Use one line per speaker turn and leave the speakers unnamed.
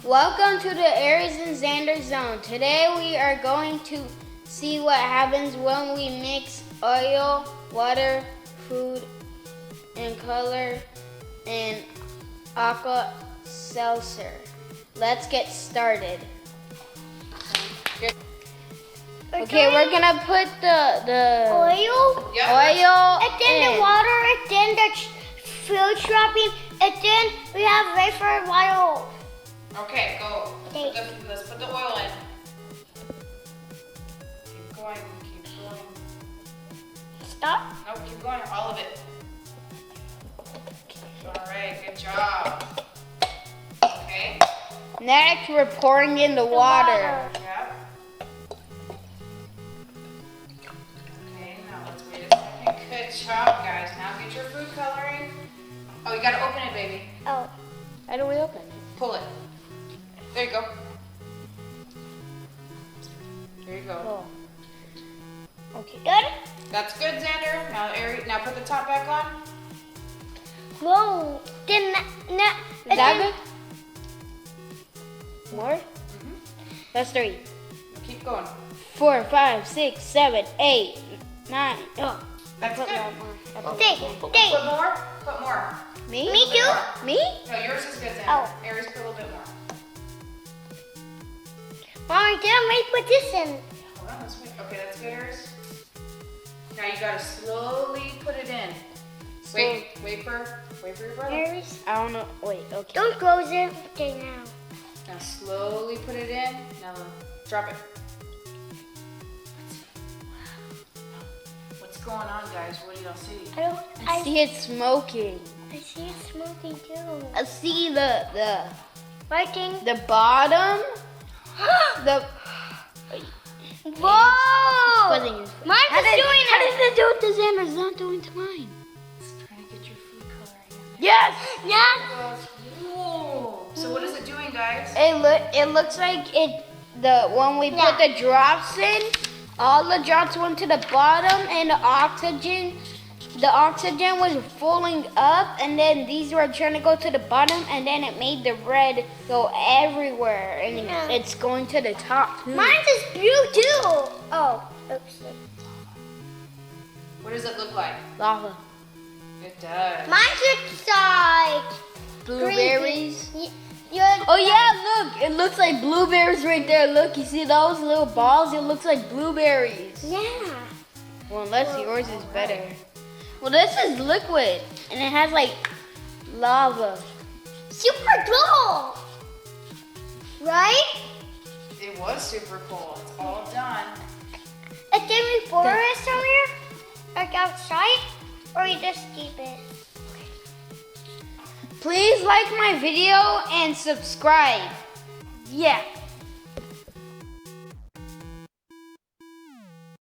Welcome to the Aries and Xander Zone. Today we are going to see what happens when we mix oil, water, food, and color and Alka seltzer. Let's get started. Okay, we're gonna put the
oil,
oil
and then the water, and then the food shopping, and then we have wafer water.
Okay, go. Let's put the oil in. Keep going, keep going.
Stop.
Nope, keep going, all of it. All right, good job. Okay.
Next, we're pouring in the water.
Yep. Okay, now let's wait a second. Good job, guys. Now get your food coloring. Oh, you gotta open it, baby.
Oh.
How do we open it?
Pull it. There you go. There you go.
Oh. Okay.
Good?
That's good, Xander. Now put the top back on.
Whoa. Then,
Is that good? More?
Mm-hmm.
That's 3.
Keep going.
4, 5, 6, 7, 8, 9. Oh.
That's good.
Stay.
Put more. Put more.
Me?
Me too?
Me?
No, yours is good, Xander.
Oh.
Aries, put a little bit more.
Mommy, then we put this in.
Hold on, let's wait. Okay, that's good, Aries. Now you gotta slowly put it in. Wait for your brother.
Aries.
I don't know. Wait, okay.
Don't close it. Okay, now.
Now slowly put it in. Now drop it. What's going on, guys? What do y'all see?
I see it smoking.
I see it smoking too.
I see the
Lighting.
bottom. The
Whoa!
Mine's
Mine's is doing
How
it.
did it do it to Xander? It's not doing to mine.
Just trying to get your food coloring in.
Yes.
Yeah.
Whoa. So what is it doing, guys?
It looks like when we put the drops in, all the drops went to the bottom, and the oxygen was filling up, and then these were trying to go to the bottom, and then it made the red go everywhere, and it's going to the top too.
Mine's is blue too. Oh, oops.
What does it look like?
Lava.
It does.
Mine's looks like
Blueberries.
Yours.
Oh yeah, look! It looks like blueberries right there. Look, you see those little balls? It looks like blueberries.
Yeah.
Well, unless yours is better. Well, this is liquid, and it has like lava.
Super cool. Right?
It was super cool. It's all done.
And then we pour it somewhere? Like outside? Or you just keep it?
Please like my video and subscribe. Yeah.